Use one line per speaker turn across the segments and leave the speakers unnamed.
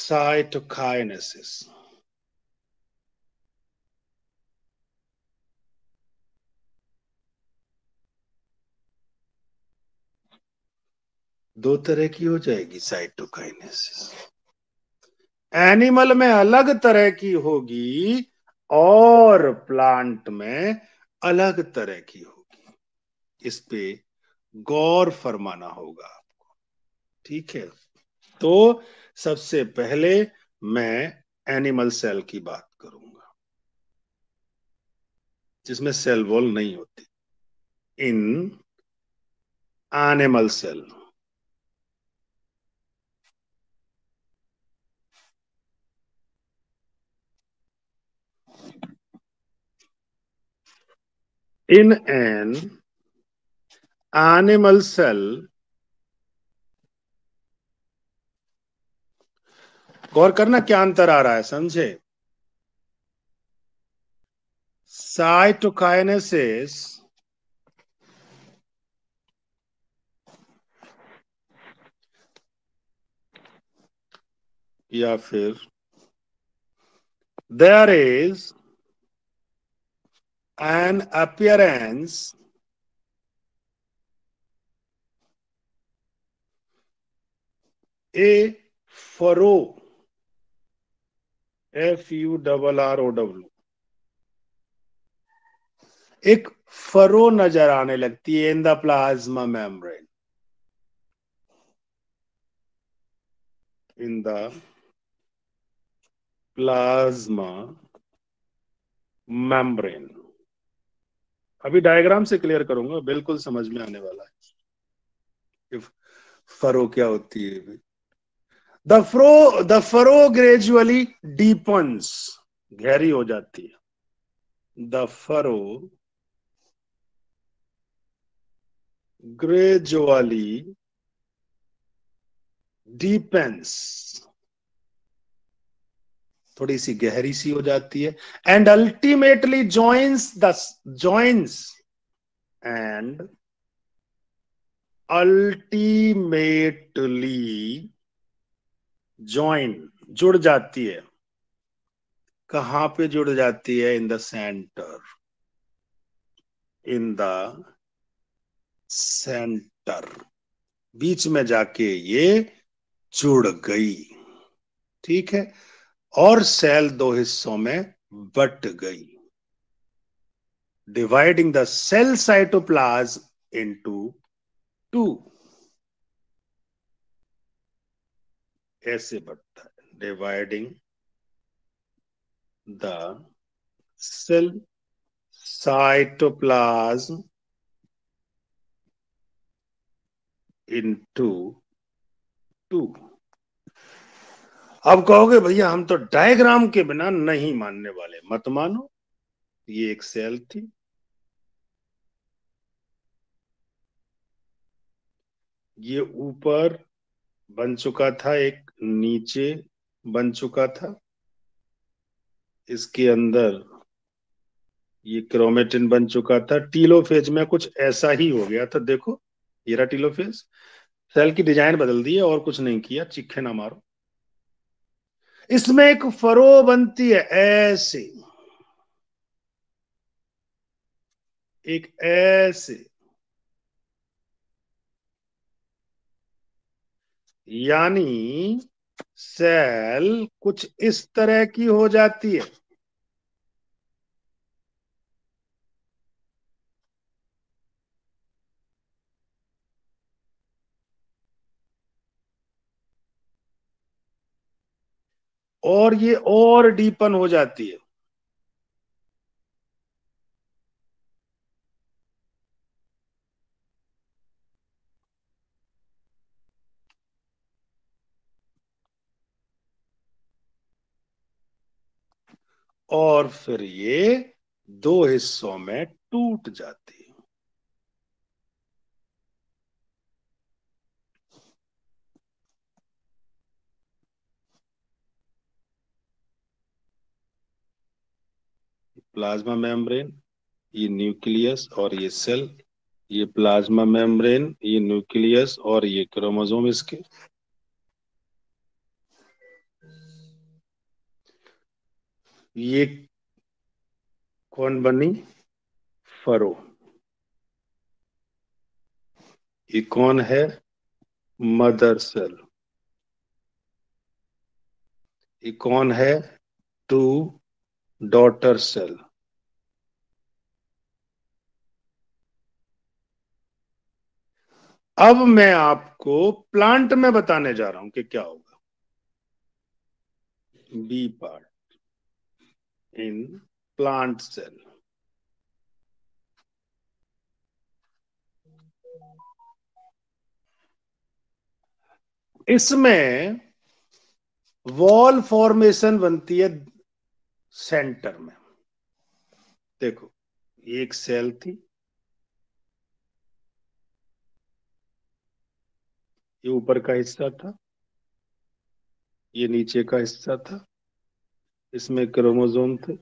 Cytokinesis. दो तरह की हो जाएगी साइटोकाइनेसिस। एनिमल में अलग तरह की होगी और प्लांट में अलग तरह की होगी। इस पे गौर फरमाना होगा आपको, ठीक है। तो सबसे पहले मैं एनिमल सेल की बात करूंगा, जिसमें सेल वॉल नहीं होती। In animal cell in an animal cell, गौर करना क्या अंतर आ रहा है, समझे। साइटोकाइनेसिस या फिर there is an appearance a furrow, FURROW, एक फरो नजर आने लगती है in the plasma membrane, in the plasma membrane. अभी डायग्राम से क्लियर करूंगा, बिल्कुल समझ में आने वाला है कि फरो क्या होती है। द फरो ग्रेजुअली डीपन्स, गहरी हो जाती है। द फरो ग्रेजुअली डीपेंस, थोड़ी सी गहरी सी हो जाती है। And ultimately joins and ultimately join, जुड़ जाती है। कहां पे जुड़ जाती है, in the centre, in the centre, बीच में जाके ये जुड़ गई, ठीक है। और सेल दो हिस्सों में बट गई, dividing the cell cytoplasm into two. ऐसे बढ़ता है, dividing the cell cytoplasm into two. अब कहोगे भैया हम तो डायग्राम के बिना नहीं मानने वाले, मत मानो। ये एक सेल थी, ये ऊपर बन चुका था, एक नीचे बन चुका था, इसके अंदर ये क्रोमेटिन बन चुका था। टीलोफेज में कुछ ऐसा ही हो गया था, देखो ये रहा टीलोफेज। सेल की डिजाइन बदल दी है और कुछ नहीं किया, चिक्खे ना मारो। इसमें एक फरो बनती है ऐसे, एक ऐसे, यानी सेल कुछ इस तरह की हो जाती है। और ये और डीपन हो जाती है। और फिर ये दो हिस्सों में टूट जाती है। प्लाज्मा मेम्ब्रेन, ये न्यूक्लियस और ये सेल, ये प्लाज्मा मेम्ब्रेन, ये न्यूक्लियस और ये क्रोमोसोम इसके। ये कौन बनी? फरो। ये कौन है? Mother cell. ये कौन है? Two daughter cell. अब मैं आपको प्लांट में बताने जा रहा हूं कि क्या होगा। B part in plant cell. इसमें वॉल फॉर्मेशन बनती है सेंटर में। देखो, ये एक सेल थी, ये ऊपर का हिस्सा था, ये नीचे का हिस्सा था। इसमें क्रोमोसोम थे,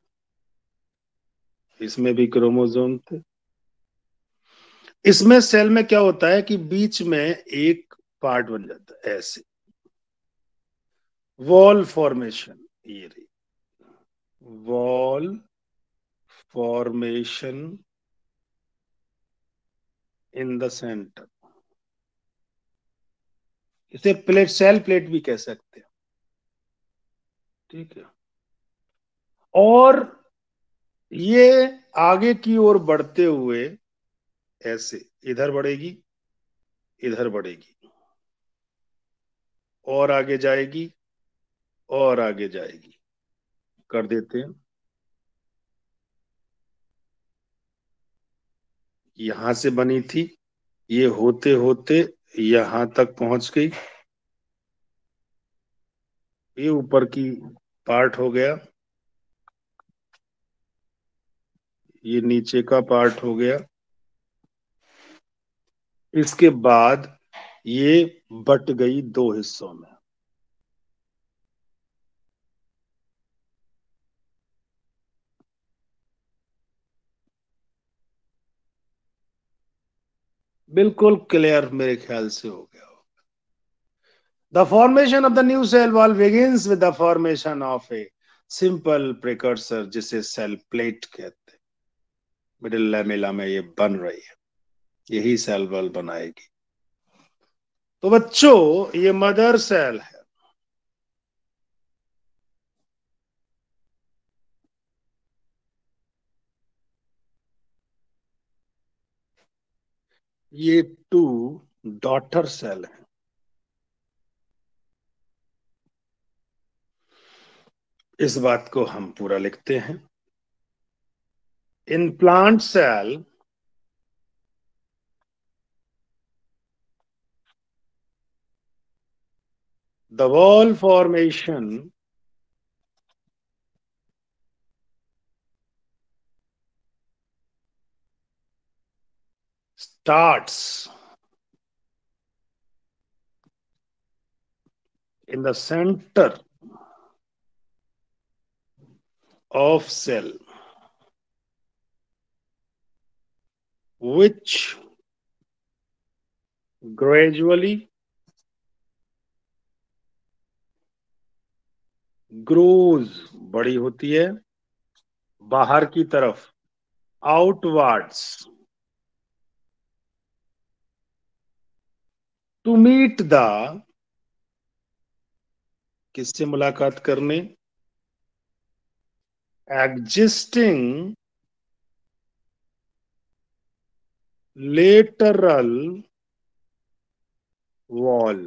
इसमें भी क्रोमोसोम थे। इसमें सेल में क्या होता है कि बीच में एक पार्ट बन जाता है ऐसे, वॉल फॉर्मेशन। ये रही wall formation in the centre. इसे प्लेट, सेल प्लेट भी कह सकते हैं। ठीक है। और ये आगे की ओर बढ़ते हुए ऐसे इधर बढ़ेगी, इधर बढ़ेगी, और आगे जाएगी, और आगे जाएगी। कर देते हैं। यहां से बनी थी, ये होते होते यहां तक पहुंच गई। ये ऊपर की पार्ट हो गया, ये नीचे का पार्ट हो गया। इसके बाद ये बट गई दो हिस्सों में। बिल्कुल क्लियर मेरे ख्याल से हो गया। The formation of the new cell wall begins with the formation of a simple precursor, जिसे सेल प्लेट कहते हैं। मिडिल लैमेला में ये बन रही है, यही सेल वॉल बनाएगी। तो बच्चों, ये मदर सेल है। ये टू डॉटर सेल है। इस बात को हम पूरा लिखते हैं। In plant cell the wall formation starts in the center of cell, which gradually grows, बड़ी होती है बाहर की तरफ, outwards, to meet the, किससे मुलाकात करने? existing lateral wall,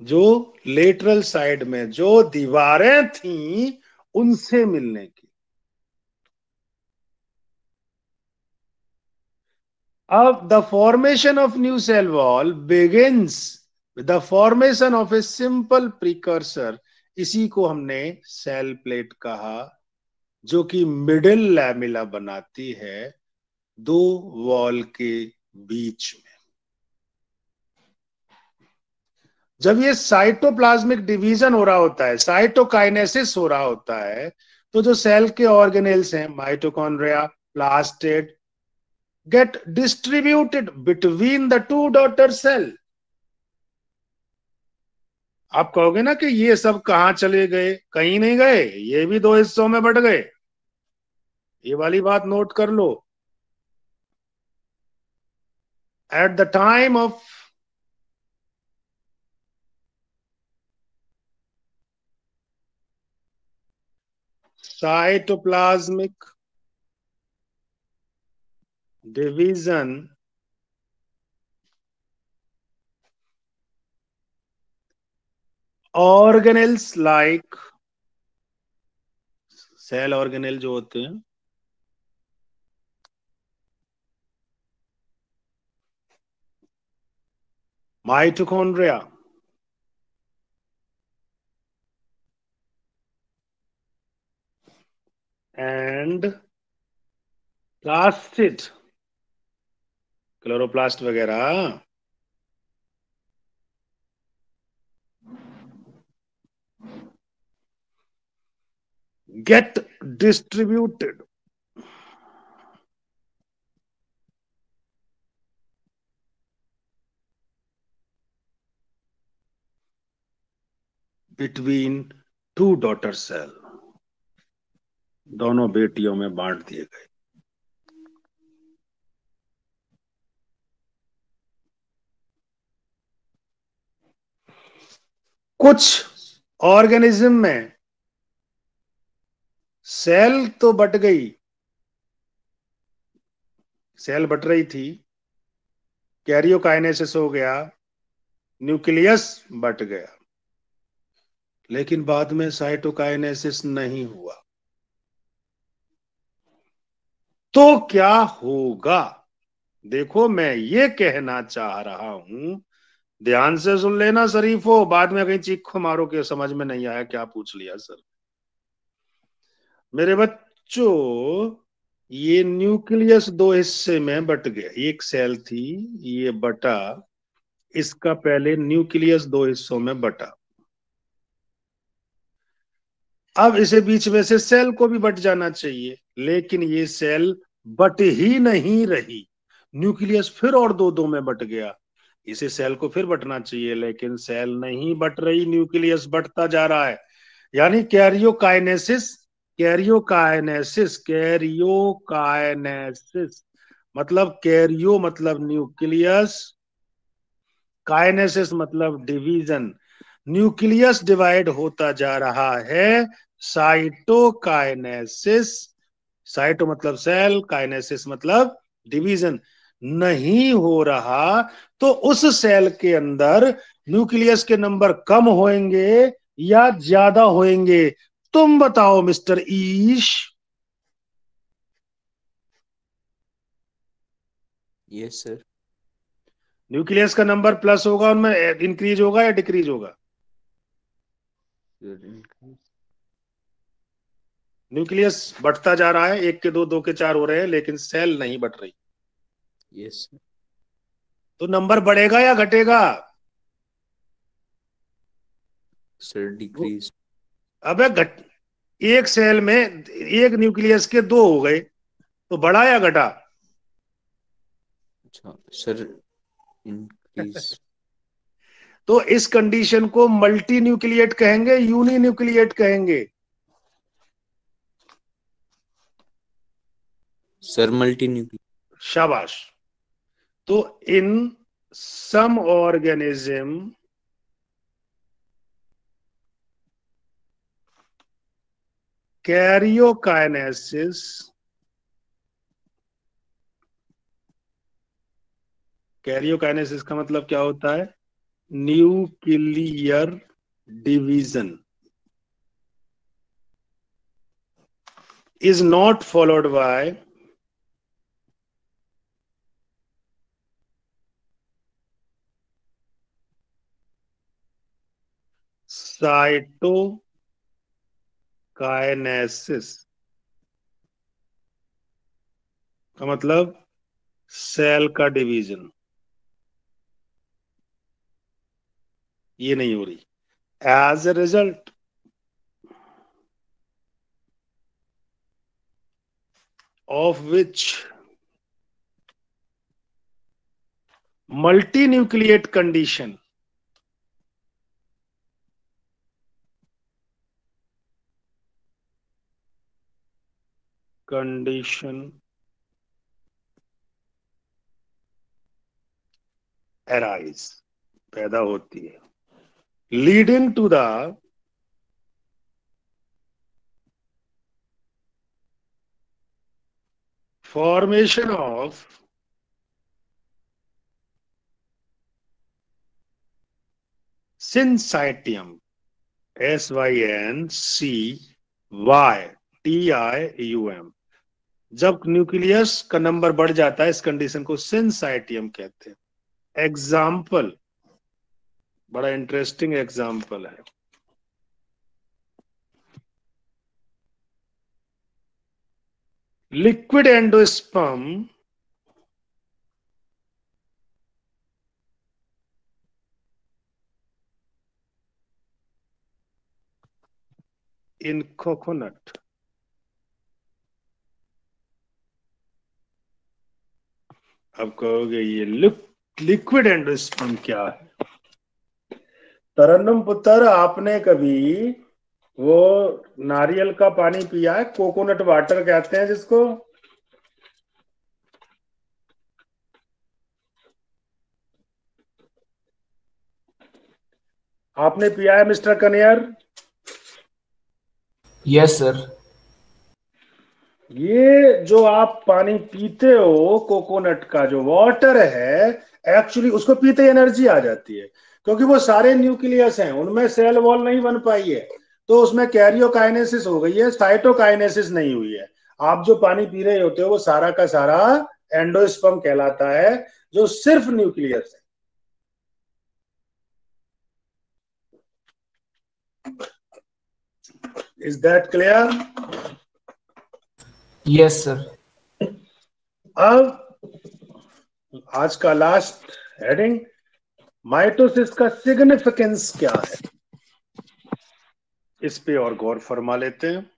जो लेटरल साइड में जो दीवारें थी उनसे मिलने की। अब the formation of new cell wall begins with the formation of a simple precursor. इसी को हमने सेल प्लेट कहा, जो कि मिडिल लैमिला बनाती है दो वॉल के बीच में। जब ये साइटोप्लाज्मिक डिवीजन हो रहा होता है, साइटोकाइनेसिस हो रहा होता है, तो जो सेल के ऑर्गेनेल्स हैं, mitochondria, plastid, get distributed between the two daughter cell. आप कहोगे ना कि ये सब कहाँ चले गए, कहीं नहीं गए, ये भी दो हिस्सों में बट गए। ये वाली बात नोट कर लो। At the time of cytoplasmic division, organelles like, cell organelle जो होते हैं, माइटोकॉन्ड्रिया एंड प्लास्टिड, क्लोरोप्लास्ट वगैरह, get distributed between two daughter cell, दोनों बेटियों में बांट दिए गए। कुछ ऑर्गेनिज्म में सेल तो बट गई, सेल बट रही थी, कैरियोकाइनेसिस हो गया, न्यूक्लियस बट गया, लेकिन बाद में साइटोकाइनेसिस नहीं हुआ। तो क्या होगा? देखो, मैं ये कहना चाह रहा हूं, ध्यान से सुन लेना शरीफो, बाद में कहीं चीखो मारो के समझ में नहीं आया क्या पूछ लिया सर। मेरे बच्चों, ये न्यूक्लियस दो हिस्से में बट गया, एक सेल थी, ये बटा, इसका पहले न्यूक्लियस दो हिस्सों में बटा, अब इसे बीच में से सेल को भी बट जाना चाहिए, लेकिन ये सेल बट ही नहीं रही, न्यूक्लियस फिर और दो दो में बट गया, इसे सेल को फिर बटना चाहिए, लेकिन सेल नहीं बट रही, न्यूक्लियस बटता जा रहा है। यानी कैरियोकाइनेसिस, कैरियोकाइनेसिस, कैरियोकाइनेसिस मतलब कैरियो मतलब न्यूक्लियस, काइनेसिस मतलब डिवीजन, न्यूक्लियस डिवाइड होता जा रहा है, साइटोकाइनेसिस, साइटो मतलब सेल, काइनेसिस मतलब डिवीजन नहीं हो रहा, तो उस सेल के अंदर न्यूक्लियस के नंबर कम होंगे या ज्यादा होंगे? तुम बताओ mister Eesh.
Yes sir.
Nucleus का नंबर प्लस होगा, उनमें इंक्रीज होगा या डिक्रीज होगा? न्यूक्लियस बढ़ता जा रहा है, एक के दो, दो के चार हो रहे हैं, लेकिन सेल नहीं बढ़ रही,
यस
तो नंबर बढ़ेगा या घटेगा?
सर। डिक्रीज।
अबे एक सेल में एक न्यूक्लियस के दो हो गए, तो बढ़ा या घटा?
अच्छा सर, इंक्रीज।
तो इस कंडीशन को मल्टी न्यूक्लिएट कहेंगे, यूनी न्यूक्लिएट कहेंगे?
Sir multinuclear.
शाबाश। तो in some organism, karyokinesis, karyokinesis का मतलब क्या होता है? Nuclear division is not followed by cytokinesis, का मतलब सेल का डिवीजन, ये नहीं हो रही। As a result of which multinucleate condition condition arise पैदा होती है, leading to the formation of syncytium, SYNCYTIUM। जब न्यूक्लियस का नंबर बढ़ जाता है इस कंडीशन को सिंसाइटियम कहते हैं। एग्जाम्पल, बड़ा इंटरेस्टिंग एग्जाम्पल है। लिक्विड एंडोस्पर्म इन कोकोनट। अब कहोगे ये लिक्विड एंडोस्पर्म क्या है? तरन्नुम पुत्र, आपने कभी वो नारियल का पानी पिया है? कोकोनट वाटर कहते हैं जिसको। आपने पिया है मिस्टर कन्यर?
Yes sir.
ये जो आप पानी पीते हो कोकोनट का जो वाटर है, एक्चुअली उसको पीते एनर्जी आ जाती है, क्योंकि वो सारे न्यूक्लियस हैं, उनमें सेल वॉल नहीं बन पाई है, तो उसमें कैरियोकाइनेसिस हो गई है, साइटोकाइनेसिस नहीं हुई है। आप जो पानी पी रहे होते हो वो सारा का सारा एंडोस्पर्म कहलाता है, जो सिर्फ न्यूक्लियस है। Is that clear?
Yes sir.
अब आज का लास्ट हेडिंग, माइटोसिस का सिग्निफिकेंस क्या है, इस पे और गौर फरमा लेते हैं।